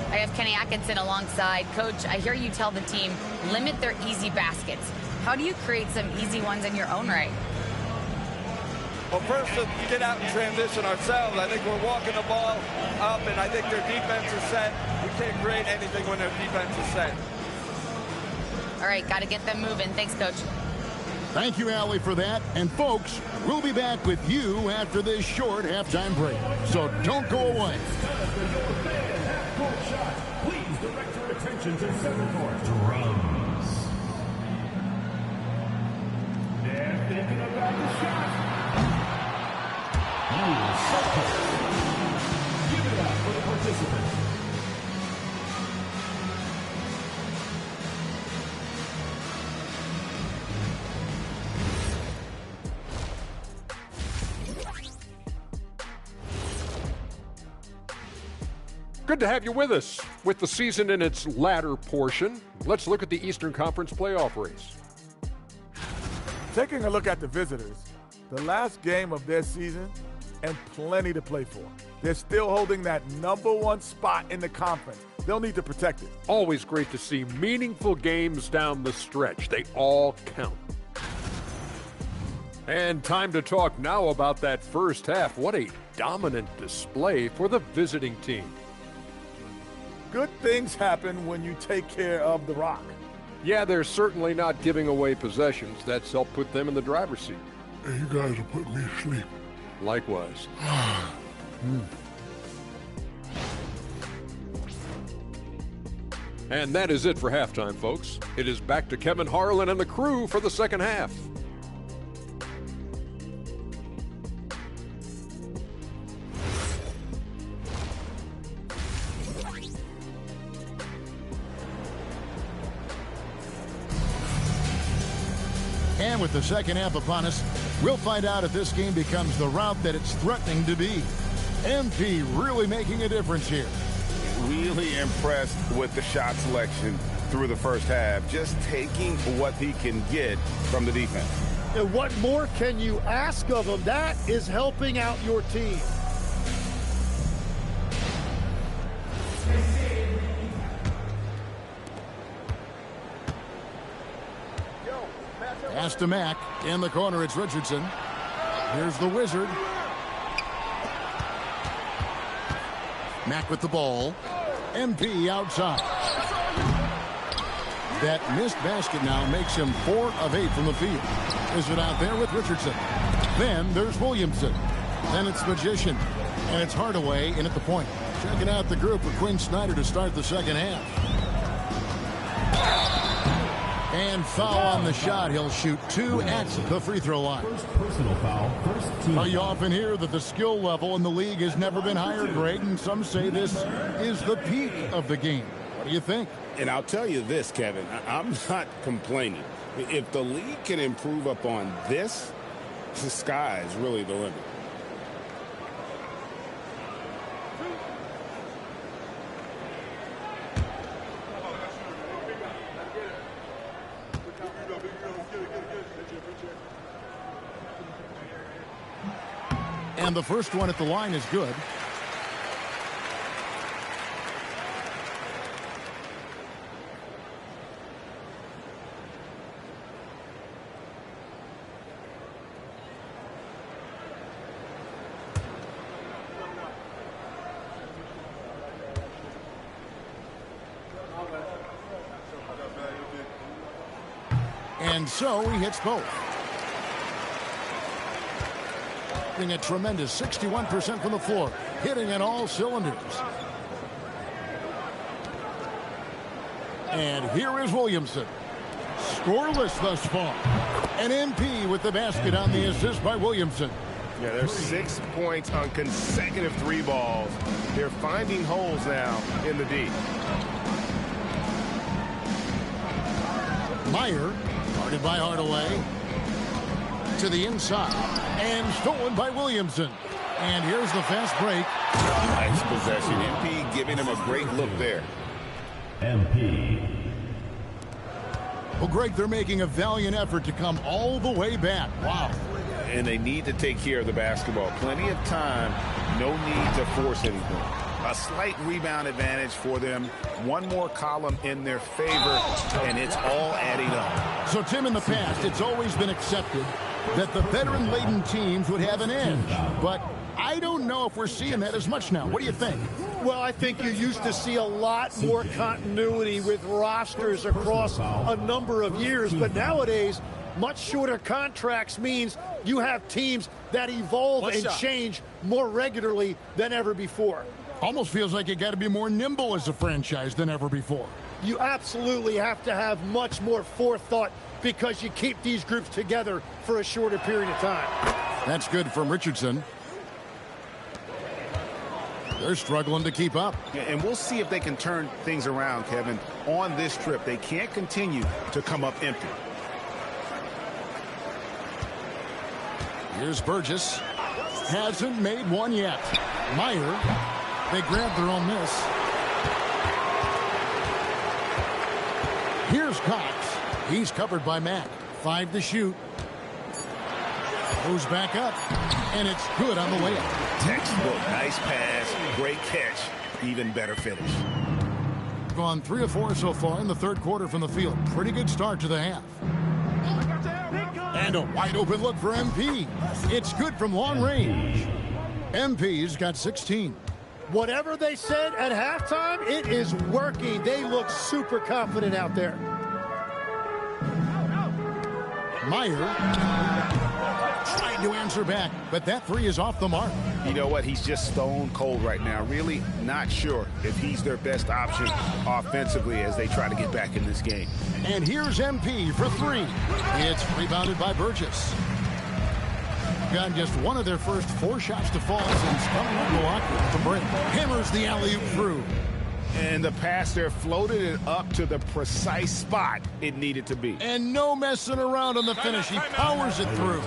I have Kenny Atkinson alongside. Coach, I hear you tell the team, limit their easy baskets. How do you create some easy ones in your own right? Well, first, to get out and transition ourselves. I think we're walking the ball up, and I think their defense is set. We can't create anything when their defense is set. All right, got to get them moving. Thanks, Coach. Thank you, Allie, for that. And, folks, we'll be back with you after this short halftime break. So don't go away. Please direct your attention to center court. Drums. They're thinking about the shot. Give it up for the participant. Good to have you with us. With the season in its latter portion, let's look at the Eastern Conference playoff race. Taking a look at the visitors, the last game of their season, and plenty to play for. They're still holding that #1 spot in the conference. They'll need to protect it. Always great to see meaningful games down the stretch. They all count. And time to talk now about that first half. What a dominant display for the visiting team. Good things happen when you take care of the rock. Yeah, they're certainly not giving away possessions. That's helped put them in the driver's seat. Hey, you guys are putting me to sleep. Likewise. And that is it for halftime, folks. It is back to Kevin Harlan and the crew for the second half. And with the second half upon us, we'll find out if this game becomes the route that it's threatening to be. MP really making a difference here. Really impressed with the shot selection through the first half, just taking what he can get from the defense. And what more can you ask of him? That is helping out your team. Pass to Mack. In the corner, it's Richardson. Here's the Wizard. Mack with the ball. MP outside. That missed basket now makes him 4 of 8 from the field. Wizard out there with Richardson. Then there's Williamson. Then it's Magician. And it's Hardaway in at the point. Checking out the group for Quinn Snyder to start the second half. And foul on the shot. He'll shoot 2 at the free throw line. Personal foul, first team. Well, you often hear that the skill level in the league has never been higher, Greg, and some say this is the peak of the game. What do you think? And I'll tell you this, Kevin, I'm not complaining. If the league can improve upon this, the sky is really the limit. And the first one at the line is good. And so he hits both. A tremendous 61% from the floor, hitting in all cylinders. And here is Williamson. Scoreless thus far. And MP with the basket on the assist by Williamson. Yeah, there's 6 points on consecutive 3 balls. They're finding holes now in the D. Meyer, guarded by Hardaway. To the inside. And stolen by Williamson. And here's the fast break. Nice possession. MP giving him a great look there. MP. Well, Greg, they're making a valiant effort to come all the way back. Wow. And they need to take care of the basketball. Plenty of time. No need to force anything. A slight rebound advantage for them. One more column in their favor, and it's all adding up. So, Tim, in the past, it's always been accepted that the veteran-laden teams would have an edge. But I don't know if we're seeing that as much now. What do you think? Well, I think you used to see a lot more continuity with rosters across a number of years. But nowadays, much shorter contracts means you have teams that evolve and change more regularly than ever before. Almost feels like you got to be more nimble as a franchise than ever before. You absolutely have to have much more forethought because you keep these groups together for a shorter period of time. That's good from Richardson. They're struggling to keep up. And we'll see if they can turn things around, Kevin. On this trip, they can't continue to come up empty. Here's Burgess. Hasn't made one yet. Meyer. They grabbed their own miss. Here's Cox. He's covered by Mack. 5 to shoot. Goes back up. And it's good on the layup. Textbook. Nice pass. Great catch. Even better finish. Gone 3 of 4 so far in the third quarter from the field. Pretty good start to the half. And a wide open look for MP. It's good from long range. MP's got 16. Whatever they said at halftime, it is working. They look super confident out there. Meyer trying to answer back, but that 3 is off the mark. You know what? He's just stone cold right now. Really not sure if he's their best option offensively as they try to get back in this game. And here's MP for 3. It's rebounded by Burgess. Got just one of their first 4 shots to fall since coming up Milwaukee at the break. Hammers the alley-oop through. And the pass there floated it up to the precise spot it needed to be. And no messing around on the finish. He powers it through.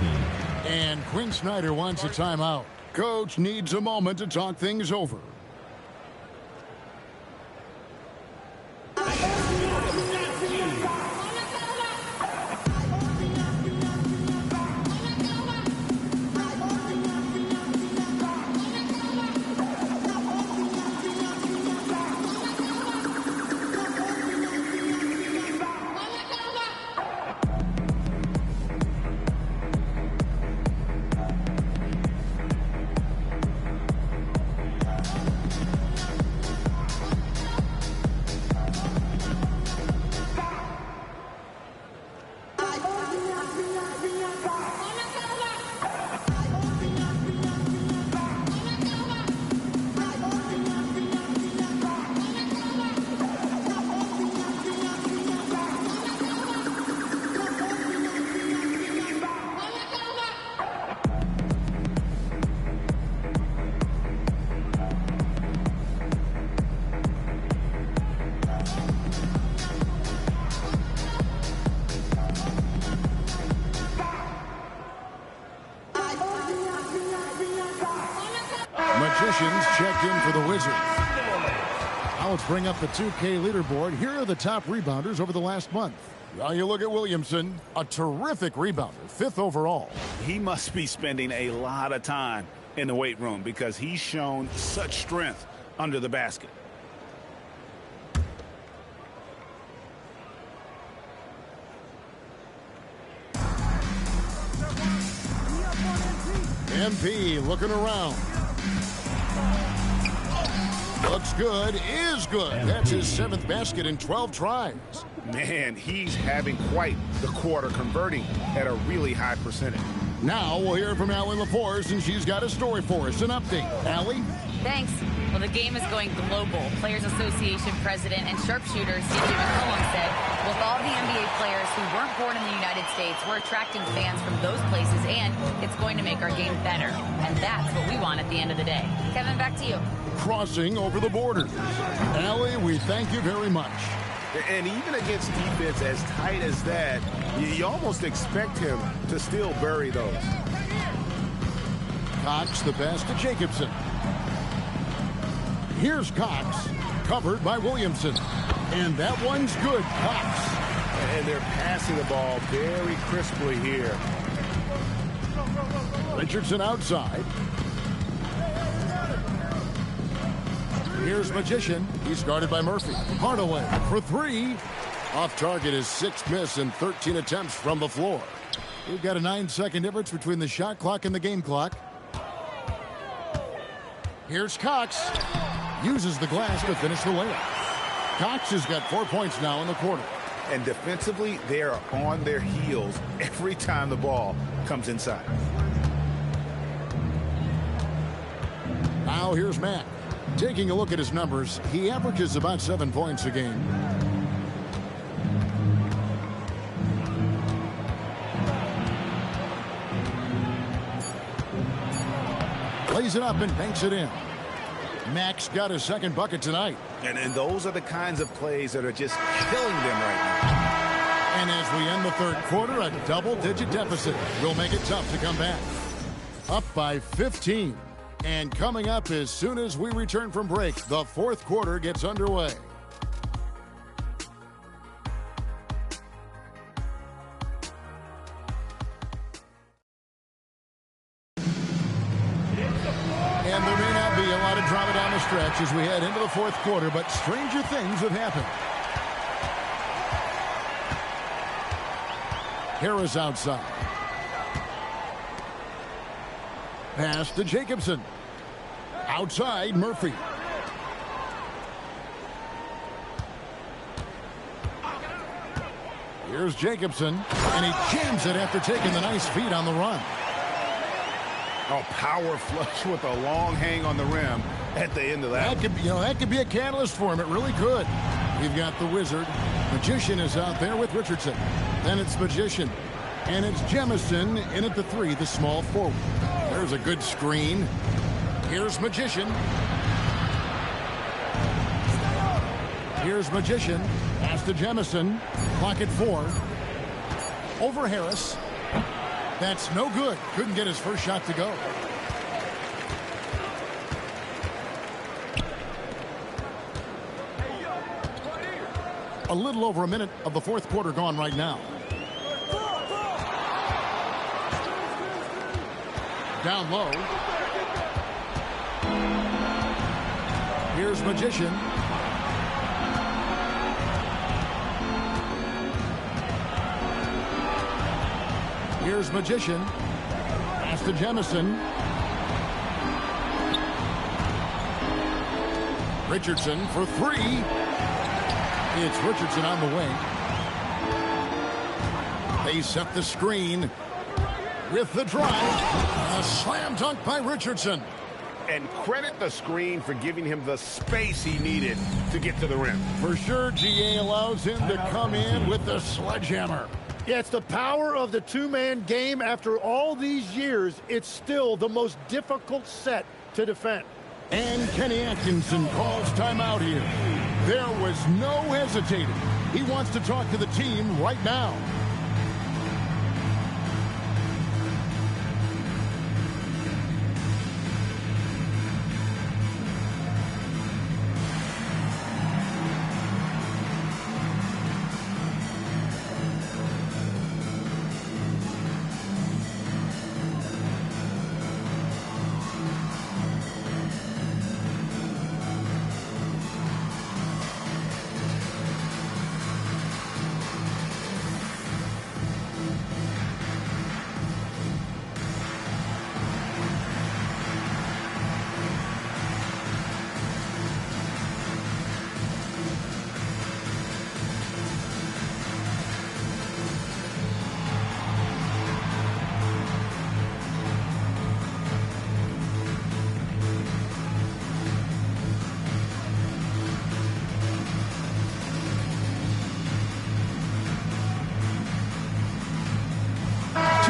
And Quinn Snyder wants a timeout. Coach needs a moment to talk things over. for the Wizards. Now let's bring up the 2K leaderboard. Here are the top rebounders over the last month. Now you look at Williamson, a terrific rebounder, 5th overall. He must be spending a lot of time in the weight room because he's shown such strength under the basket. MP looking around. Looks good, is good. That's his 7th basket in 12 tries. Man, he's having quite the quarter, converting at a really high percentage. Now we'll hear from Allie LaForce, and she's got a story for us. An update. Allie? Thanks. Well, the game is going global. Players Association President and sharpshooter C.J. McCollum said, with all the NBA players who weren't born in the United States, we're attracting fans from those places, and it's going to make our game better. And that's what we want at the end of the day. Kevin, back to you. Crossing over the border. Allie, we thank you very much. And even against defense as tight as that, you almost expect him to still bury those. Cox, the pass to Jacobson. Here's Cox, covered by Williamson. And that one's good, Cox. And they're passing the ball very crisply here. Richardson outside. Here's Magician. He's guarded by Murphy. Hardaway for 3. Off target, his 6th miss in 13 attempts from the floor. We've got a 9-second difference between the shot clock and the game clock. Here's Cox. Uses the glass to finish the layup. Cox has got 4 points now in the quarter. And defensively, they are on their heels every time the ball comes inside. Now here's Matt. Taking a look at his numbers, he averages about 7 points a game. Plays it up and banks it in. Max got his 2nd bucket tonight. And those are the kinds of plays that are just killing them right now. And as we end the 3rd quarter, a double-digit deficit will make it tough to come back. Up by 15. And coming up as soon as we return from break, the 4th quarter gets underway. And there may not be a lot of drama down the stretch as we head into the 4th quarter, but stranger things have happened. Harris outside. Pass to Jacobson. Outside, Murphy. Here's Jacobson, and he jams it after taking the nice feed on the run. Oh, power flush with a long hang on the rim at the end of that. That could be a catalyst for him. It really could. We've got the Wizard. Magician is out there with Richardson. Then it's Magician. And it's Jemison in at the 3, the small forward. There's a good screen. Here's Magician. Here's Magician. Pass to Jemison. Clock at 4. Over Harris. That's no good. Couldn't get his first shot to go. A little over a minute of the 4th quarter gone right now. Down low. Here's Magician. Here's Magician. Pass to Jemison. Richardson for 3. It's Richardson on the wing. They set the screen with the drive. A slam dunk by Richardson. And credit the screen for giving him the space he needed to get to the rim. For sure, GA allows him to come in with the sledgehammer. Yeah, it's the power of the two-man game. After all these years, it's still the most difficult set to defend. And Kenny Atkinson calls timeout here. There was no hesitating. He wants to talk to the team right now.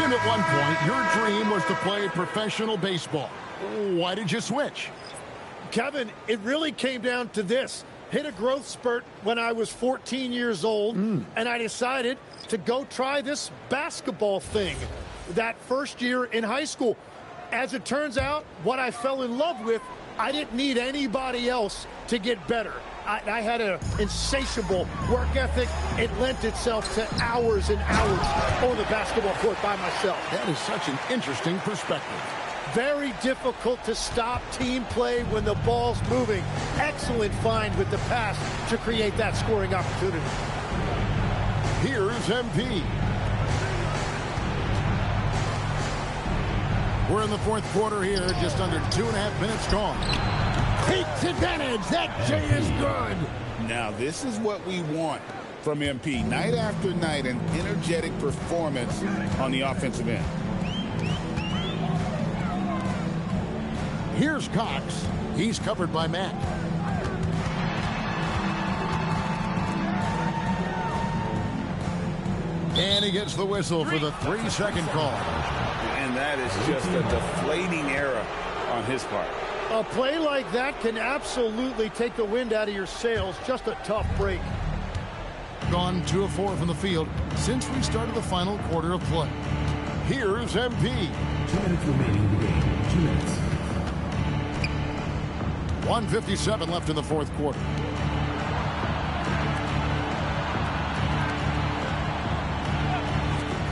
claimed at one point your dream was to play professional baseball. Why did you switch? Kevin, it really came down to this. Hit a growth spurt when I was 14 years old, and I decided to go try this basketball thing that first year in high school. As it turns out, what I fell in love with, I didn't need anybody else to get better. I had an insatiable work ethic. It lent itself to hours and hours on the basketball court by myself. That is such an interesting perspective. Very difficult to stop team play when the ball's moving. Excellent find with the pass to create that scoring opportunity. Here's MP. We're in the fourth quarter here, just under 2.5 minutes gone. Takes advantage. That J is good. Now, this is what we want from MP. Night after night, an energetic performance on the offensive end. Here's Cox. He's covered by Matt. And he gets the whistle for the 3-second call. And that is just a deflating error on his part. A play like that can absolutely take the wind out of your sails. Just a tough break. Gone 2 of 4 from the field since we started the final quarter of play. Here's MP. 2 minutes remaining in the game. 2 minutes. 1:57 left in the fourth quarter.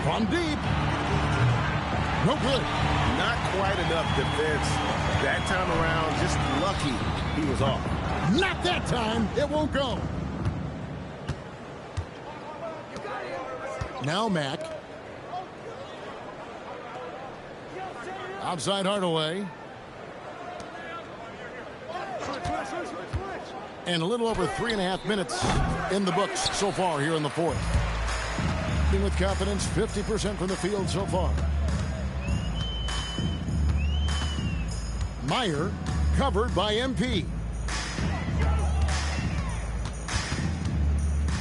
From deep. No good. Not quite enough defense that time around. Just lucky he was off. Not that time. It won't go. Now Mack. Outside Hardaway. And a little over 3.5 minutes in the books so far here in the fourth. With confidence, 50% from the field so far. Meyer covered by MP.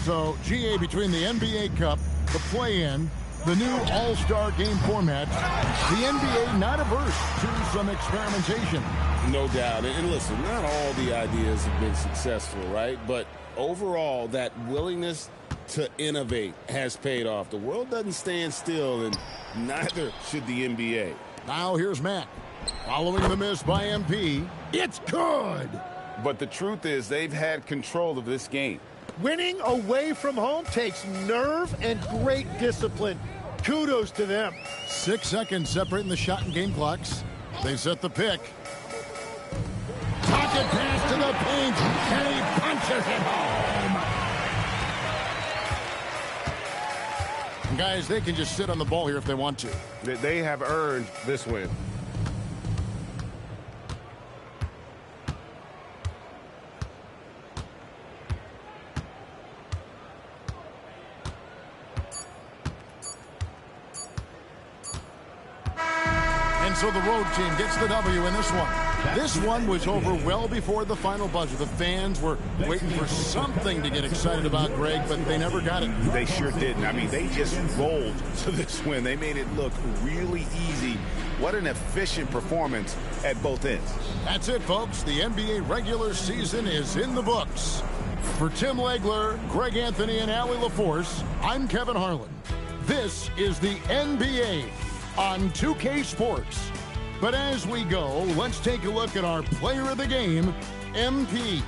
So, GA, between the NBA Cup, the play-in, the new All-Star game format, the NBA not averse to some experimentation. No doubt. And listen, not all the ideas have been successful, right? But overall, that willingness to innovate has paid off. The world doesn't stand still, and neither should the NBA. Now here's Matt. Following the miss by MP. It's good! But the truth is, they've had control of this game. Winning away from home takes nerve and great discipline. Kudos to them. 6 seconds separating the shot and game clocks. They set the pick. Pocket pass to the paint, and he punches it home. And guys, they can just sit on the ball here if they want to. They have earned this win. And so the road team gets the W in this one. This one was over well before the final buzzer. The fans were waiting for something to get excited about, Greg, but they never got it. They sure didn't. I mean, they just rolled to this win. They made it look really easy. What an efficient performance at both ends. That's it, folks. The NBA regular season is in the books. For Tim Legler, Greg Anthony, and Allie LaForce, I'm Kevin Harlan. This is the NBA on 2K Sports. But as we go, let's take a look at our player of the game, MP.